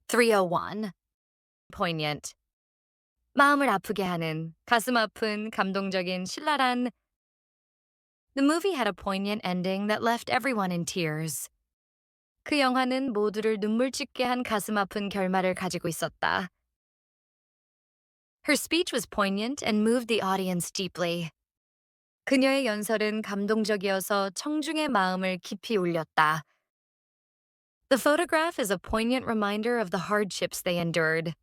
301. Poignant. 마음을 아프게 하는, 가슴 아픈, 감동적인, 신랄한. The movie had a poignant ending that left everyone in tears. 그 영화는 모두를 눈물 짓게 한 가슴 아픈 결말을 가지고 있었다. Her speech was poignant and moved the audience deeply. 그녀의 연설은 감동적이어서 청중의 마음을 깊이 울렸다. The photograph is a poignant reminder of the hardships they endured.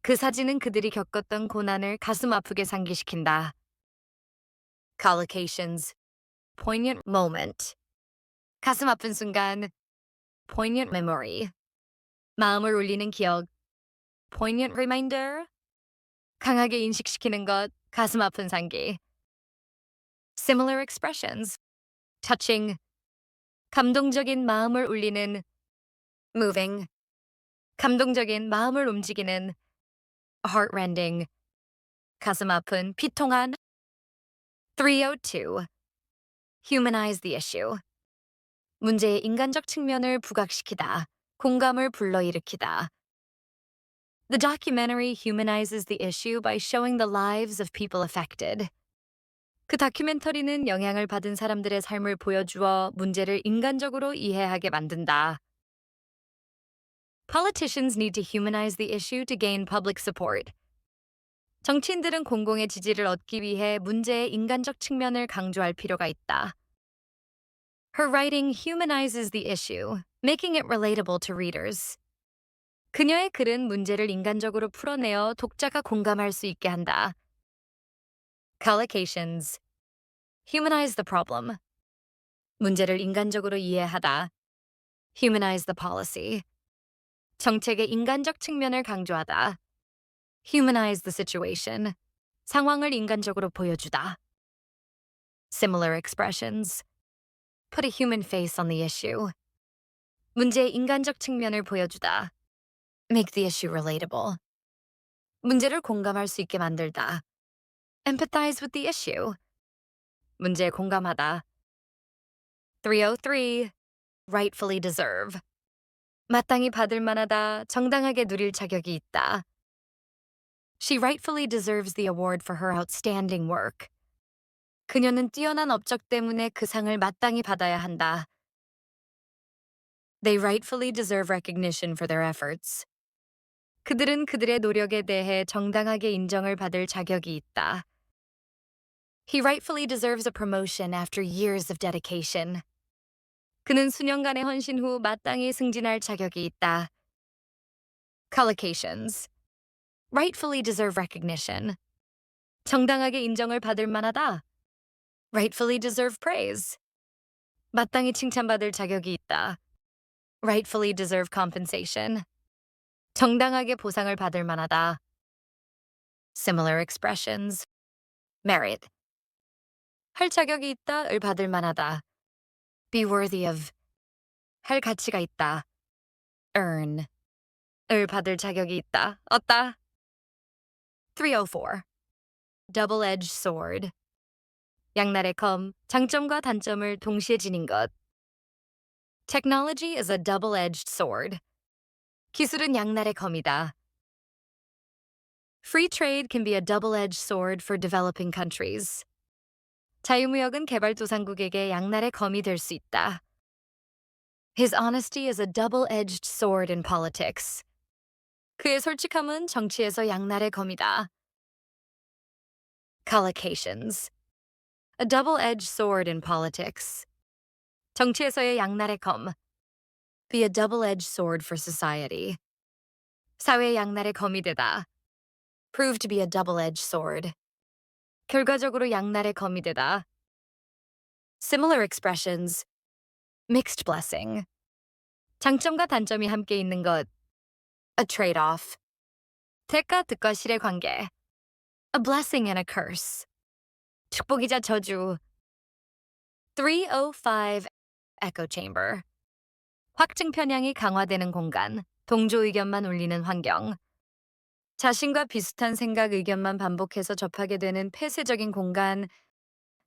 그 사진은 그들이 겪었던 고난을 가슴 아프게 상기시킨다. Collocations. Poignant moment. 가슴 아픈 순간. Poignant memory. 마음을 울리는 기억. Poignant reminder. 강하게 인식시키는 것, 가슴 아픈 상기. Similar expressions. Touching. 감동적인 마음을 울리는. Moving. 감동적인 마음을 움직이는. Heartrending. 가슴 아픈, 비통한. 302. Humanize the issue. 문제의 인간적 측면을 부각시키다, 공감을 불러일으키다. The documentary humanizes the issue by showing the lives of people affected. 그 다큐멘터리는 영향을 받은 사람들의 삶을 보여주어 문제를 인간적으로 이해하게 만든다. Politicians need to humanize the issue to gain public support. 정치인들은 공공의 지지를 얻기 위해 문제의 인간적 측면을 강조할 필요가 있다. Her writing humanizes the issue, making it relatable to readers. 그녀의 글은 문제를 인간적으로 풀어내어 독자가 공감할 수 있게 한다. Collocations. Humanize the problem. 문제를 인간적으로 이해하다. Humanize the policy. 정책의 인간적 측면을 강조하다. Humanize the situation. 상황을 인간적으로 보여주다. Similar expressions. Put a human face on the issue. 문제의 인간적 측면을 보여주다. Make the issue relatable. 문제를 공감할 수 있게 만들다. Empathize with the issue. 문제에 공감하다. 303. Rightfully deserve. 마땅히 받을 만하다, 정당하게 누릴 자격이 있다. She rightfully deserves the award for her outstanding work. 그녀는 뛰어난 업적 때문에 그 상을 마땅히 받아야 한다. They rightfully deserve recognition for their efforts. 그들은 그들의 노력에 대해 정당하게 인정을 받을 자격이 있다. He rightfully deserves a promotion after years of dedication. 그는 수년간의 헌신 후 마땅히 승진할 자격이 있다. Collocations. Rightfully deserve recognition. 정당하게 인정을 받을 만하다. Rightfully deserve praise. 마땅히 칭찬받을 자격이 있다. Rightfully deserve compensation. 정당하게 보상을 받을 만하다. Similar expressions. Merit. 할 자격이 있다를 받을 만하다. Be worthy of. 할 가치가 있다. Earn. 을 받을 자격이 있다. 얻다. 304. Double-edged sword. 양날의 검, 장점과 단점을 동시에 지닌 것. Technology is a double-edged sword. 기술은 양날의 검이다. Free trade can be a double-edged sword for developing countries. 자유무역은 개발도상국에게 양날의 검이 될 수 있다. His honesty is a double-edged sword in politics. 그의 솔직함은 정치에서 양날의 검이다. Collocations. A double-edged sword in politics. 정치에서의 양날의 검. Be a double-edged sword for society. 사회의 양날의 검이 되다. Prove to be a double-edged sword. 결과적으로 양날의 검이 되다. Similar expressions. Mixed blessing. 장점과 단점이 함께 있는 것. A trade-off. 대가 득과 실의 관계. A blessing and a curse. 축복이자 저주. 305. Echo chamber. 확증 편향이 강화되는 공간. 동조 의견만 울리는 환경. 자신과 비슷한 생각 의견만 반복해서 접하게 되는 폐쇄적인 공간.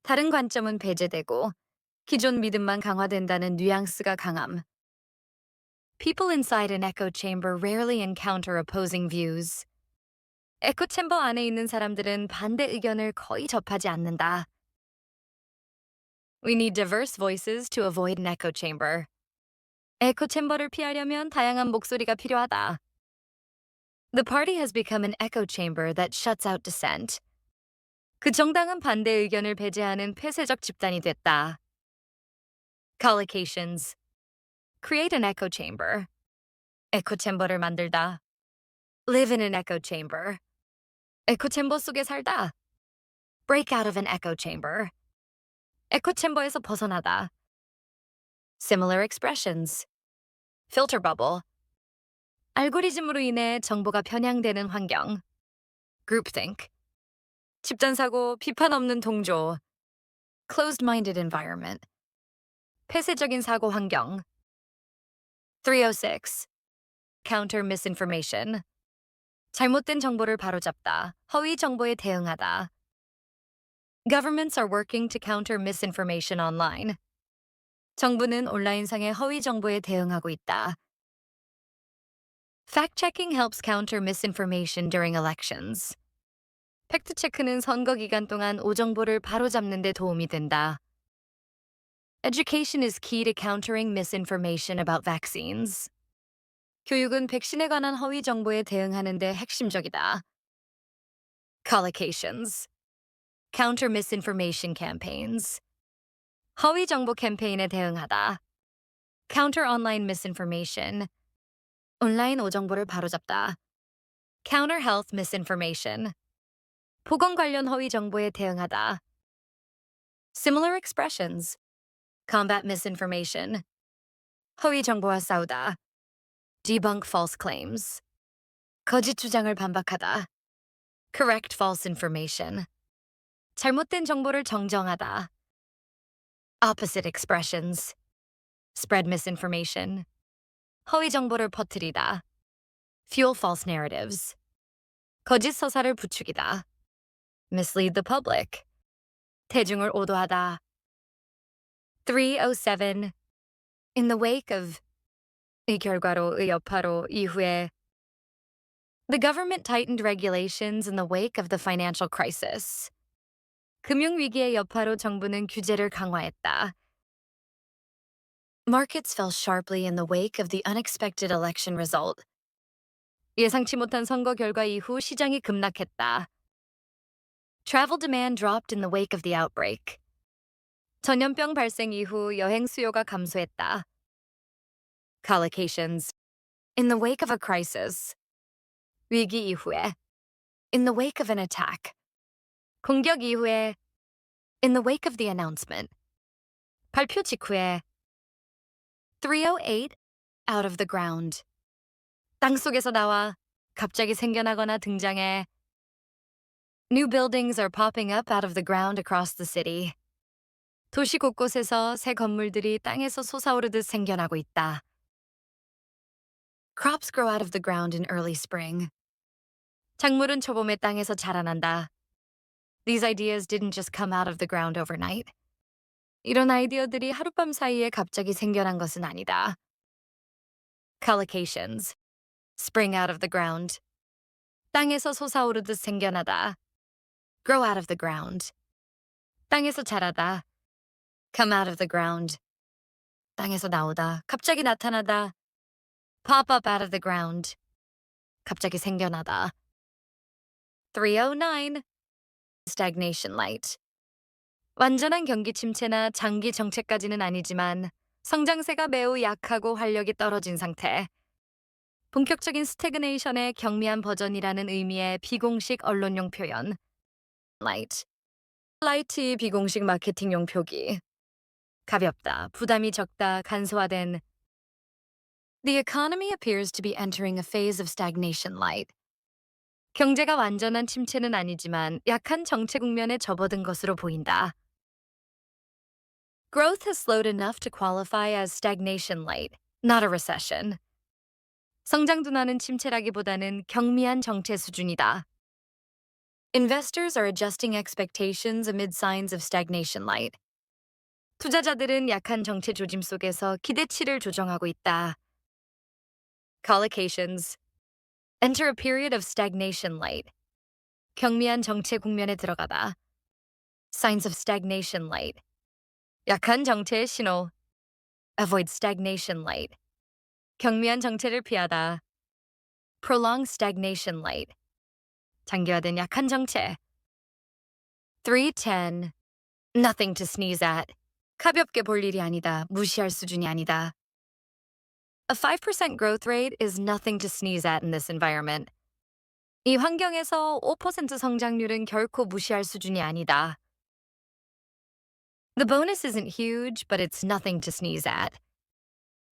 다른 관점은 배제되고 기존 믿음만 강화된다는 뉘앙스가 강함. People inside an echo chamber rarely encounter opposing views. 에코 챔버 안에 있는 사람들은 반대 의견을 거의 접하지 않는다. We need diverse voices to avoid an echo chamber. 에코 챔버를 피하려면 다양한 목소리가 필요하다. The party has become an echo chamber that shuts out dissent. 그 정당은 반대 의견을 배제하는 폐쇄적 집단이 됐다. Collocations. Create an echo chamber. 에코 챔버를 만들다. Live in an echo chamber. 에코 챔버 속에 살다. Break out of an echo chamber. 에코 챔버에서 벗어나다. Similar expressions. Filter bubble. 알고리즘으로 인해 정보가 편향되는 환경. Groupthink. 집단 사고, 비판 없는 동조. Closed-minded environment. 폐쇄적인 사고 환경. 306. Counter misinformation. 잘못된 정보를 바로잡다. 허위 정보에 대응하다. Governments are working to counter misinformation online. 정부는 온라인상의 허위 정보에 대응하고 있다. Fact-checking helps counter misinformation during elections. 팩트체크는 선거 기간 동안 오정보를 바로잡는 데 도움이 된다. Education is key to countering misinformation about vaccines. 교육은 백신에 관한 허위 정보에 대응하는 데 핵심적이다. Collocations. Counter misinformation campaigns. 허위 정보 캠페인에 대응하다. Counter online misinformation. 온라인 오정보를 바로잡다. Counter health misinformation. 보건 관련 허위 정보에 대응하다. Similar expressions. Combat misinformation. 허위 정보와 싸우다. Debunk false claims. 거짓 주장을 반박하다. Correct false information. 잘못된 정보를 정정하다. Opposite expressions. Spread misinformation. 허위 정보를 퍼뜨리다. Fuel false narratives. 거짓 서사를 부추기다. Mislead the public. 대중을 오도하다. 307. In the wake of 이 결과로 의 여파로 이후에 The government tightened regulations in the wake of the financial crisis. 금융위기의 여파로 정부는 규제를 강화했다. Markets fell sharply in the wake of the unexpected election result. 예상치 못한 선거 결과 이후 시장이 급락했다. Travel demand dropped in the wake of the outbreak. 전염병 발생 이후 여행 수요가 감소했다. Collocations. In the wake of a crisis. 위기 이후에. In the wake of an attack. 공격 이후에. In the wake of the announcement. 발표 직후에. 308. Out of the ground. 땅 속에서 나와 갑자기 생겨나거나 등장해. New buildings are popping up out of the ground across the city. 도시 곳곳에서 새 건물들이 땅에서 솟아오르듯 생겨나고 있다. Crops grow out of the ground in early spring. 작물은 초봄에 땅에서 자라난다. These ideas didn't just come out of the ground overnight. 이런 아이디어들이 하룻밤 사이에 갑자기 생겨난 것은 아니다. Collocations. Spring out of the ground. 땅에서 솟아오르듯 생겨나다. Grow out of the ground. 땅에서 자라다. Come out of the ground. 땅에서 나오다. 갑자기 나타나다. Pop up out of the ground. 갑자기 생겨나다. 309. Stagnation light. 완전한 경기 침체나 장기 정체까지는 아니지만 성장세가 매우 약하고 활력이 떨어진 상태. 본격적인 스태그네이션의 경미한 버전이라는 의미의 비공식 언론용 표현. Light. 라이트의 비공식 마케팅용 표기. 가볍다, 부담이 적다, 간소화된. The economy appears to be entering a phase of stagnation light. 경제가 완전한 침체는 아니지만 약한 정체 국면에 접어든 것으로 보인다. Growth has slowed enough to qualify as stagnation light, not a recession. 성장 둔화는 침체라기보다는 경미한 정체 수준이다. Investors are adjusting expectations amid signs of stagnation light. 투자자들은 약한 정체 조짐 속에서 기대치를 조정하고 있다. Collocations. Enter a period of stagnation light. 경미한 정체 국면에 들어가다. Signs of stagnation light. 약한 정체의 신호. Avoid stagnation light. 경미한 정체를 피하다. Prolonged stagnation light. 장기화된 약한 정체. 310. Nothing to sneeze at. 가볍게 볼 일이 아니다. 무시할 수준이 아니다. A 5% growth rate is nothing to sneeze at in this environment. 이 환경에서 5% 성장률은 결코 무시할 수준이 아니다. The bonus isn't huge, but it's nothing to sneeze at.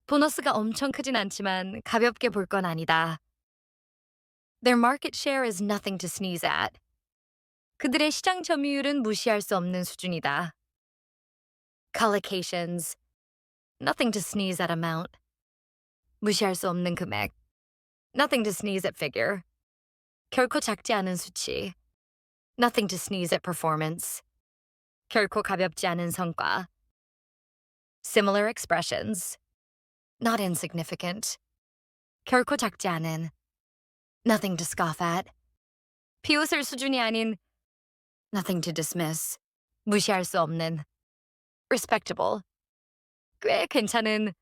보너스가 엄청 크진 않지만 가볍게 볼 건 아니다. Their market share is nothing to sneeze at. 그들의 시장 점유율은 무시할 수 없는 수준이다. Collocations. Nothing to sneeze at amount. 무시할 수 없는 금액. Nothing to sneeze at figure. 결코 작지 않은 수치. Nothing to sneeze at performance. 결코 가볍지 않은 성과. Similar expressions. Not insignificant. 결코 작지 않은. Nothing to scoff at. 비웃을 수준이 아닌. Nothing to dismiss. 무시할 수 없는. Respectable. 꽤 괜찮은.